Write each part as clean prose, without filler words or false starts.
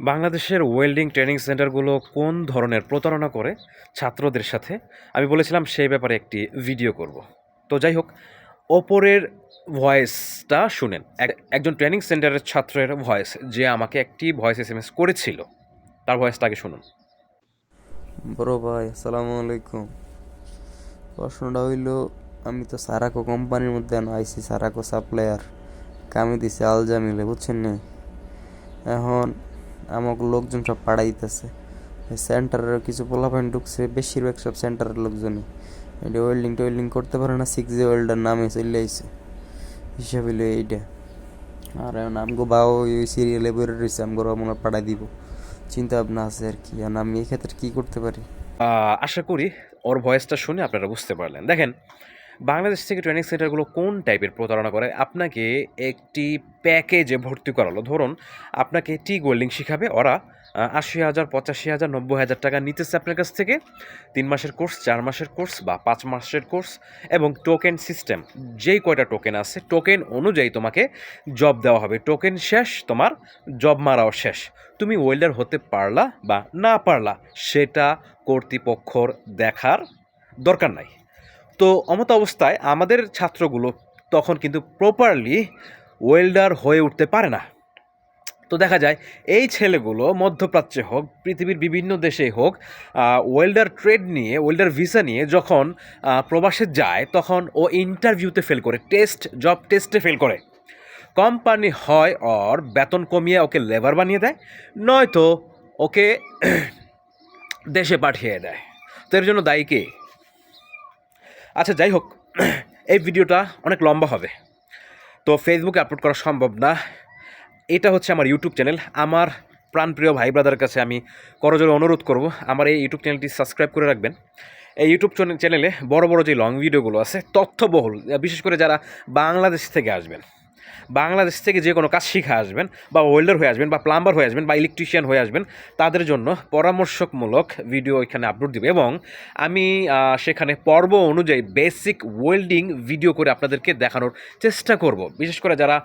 বাংলাদেশের welding training সেন্টারগুলো কোন ধরনের প্রতারণা করে ছাত্রদের সাথে আমি বলেছিলাম সেই ব্যাপারে একটি ভিডিও করব। তো যাই হোক, ওপরের ভয়েসটা শুনেন। একজন ট্রেনিং সেন্টারের ছাত্রের ভয়েস, যে আমাকে একটি ভয়েস এসএমএস করেছিল, তার ভয়েসটা আগে শুনুন। বড় ভাই, আসসালামু আলাইকুম। প্রশ্নটা হইল, আমি তো সারাকো কোম্পানির মধ্যে আইছি, সারাকো সাপ্লায়ার কামে দিছে আলজামিলে, বুঝছেন নি? এখন আমাকে লোকজন সব পাড়াইতেছে। সেন্টারের কিছু পোলাপাইন ঢুকছে, বেশিরভাগ সব সেন্টারের লোকজনই এটা ওয়েল্ডিং টোয়েল্ডিং করতে পারে না, 6J ওয়েল্ডার নামে চলে আইছে, হিসাব হইলো এইটা। আর এখন আমগো বাও ওই সিরিয়ালে বেরো রয়েছে, আমগো মনে পাড়াই দিব চিন্তা ভাবনা আছে আর কি। এখন আমি এই ক্ষেত্রে কি করতে পারি? আশা করি ওর ভয়েসটা শুনে আপনারা বুঝতে পারলেন। দেখেন, বাংলাদেশ থেকে ট্রেনিং সেন্টারগুলো কোন টাইপের প্রতারণা করে। আপনাকে একটি প্যাকেজে ভর্তি করালো, ধরুন আপনাকে টিগ ওয়েল্ডিং শিখাবে ওরা, ৮০,০০০, ৮৫,০০০, ৯০,০০০ টাকা নিতেছে আপনার কাছ থেকে। ৩ মাসের কোর্স, 4 মাসের কোর্স বা 5 মাসের কোর্স, এবং টোকেন সিস্টেম, যেই কয়টা টোকেন আছে টোকেন অনুযায়ী তোমাকে জব দেওয়া হবে। টোকেন শেষ, তোমার জব মারাও শেষ। তুমি ওয়েল্ডার হতে পারলা বা না পারলা সেটা কর্তৃপক্ষর দেখার দরকার নাই। তো অমত অবস্থায় আমাদের ছাত্রগুলো তখন কিন্তু প্রপারলি ওয়েল্ডার হয়ে উঠতে পারে না। তো দেখা যায় এই ছেলেগুলো মধ্যপ্রাচ্যে হোক, পৃথিবীর বিভিন্ন দেশে হোক, ওয়েল্ডার ট্রেড নিয়ে, ওয়েল্ডার ভিসা নিয়ে যখন প্রবাসে যায়, তখন ও ইন্টারভিউতে ফেল করে, জব টেস্টে ফেল করে। কোম্পানি হয় ওর বেতন কমিয়ে ওকে লেবার বানিয়ে দেয়, নয়তো ওকে দেশে পাঠিয়ে দেয়। তো এর জন্য দায়ী কে? আচ্ছা, যাই হোক, এই ভিডিওটা অনেক লম্বা হবে, তো ফেসবুকে আপলোড করা সম্ভব না। এটা হচ্ছে আমার ইউটিউব চ্যানেল। আমার প্রাণপ্রিয় ভাই ব্রাদার কাছে আমি করজোরে অনুরোধ করব, আমার এই ইউটিউব চ্যানেলটি সাবস্ক্রাইব করে রাখবেন। এই ইউটিউব চ্যানেলে বড় বড় যে লং ভিডিওগুলো আছে, তথ্যবহুল, বিশেষ করে যারা বাংলাদেশ থেকে আসবেন, বাংলাদেশ থেকে যে কোনো কাজ শিখে আসবেন, বা ওয়েল্ডার হয়ে আসবেন, বা প্লাম্বার হয়ে আসবেন, বা ইলেকট্রিশিয়ান হয়ে আসবেন, তাদের জন্য পরামর্শমূলক ভিডিও এখানে আপলোড দিব। এবং আমি সেখানে পর্ব অনুযায়ী বেসিক ওয়েল্ডিং ভিডিও করে আপনাদেরকে দেখানোর চেষ্টা করব। বিশেষ করে যারা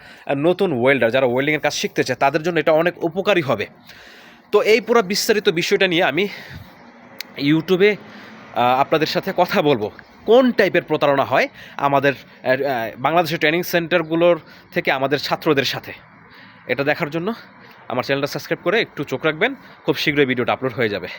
নতুন ওয়েল্ডার, যারা ওয়েল্ডিংয়ের কাজ শিখতে চায়, তাদের জন্য এটা অনেক উপকারী হবে। তো এই পুরো বিস্তারিত বিষয়টা নিয়ে আমি ইউটিউবে আপনাদের সাথে কথা বলবো, কোন টাইপের প্রতারণা হয় আমাদের বাংলাদেশের ট্রেনিং সেন্টারগুলোর থেকে আমাদের ছাত্রদের সাথে। এটা দেখার জন্য আমার চ্যানেলটা সাবস্ক্রাইব করে একটু চোখ রাখবেন, খুব শীঘ্রই ভিডিওটা আপলোড হয়ে যাবে।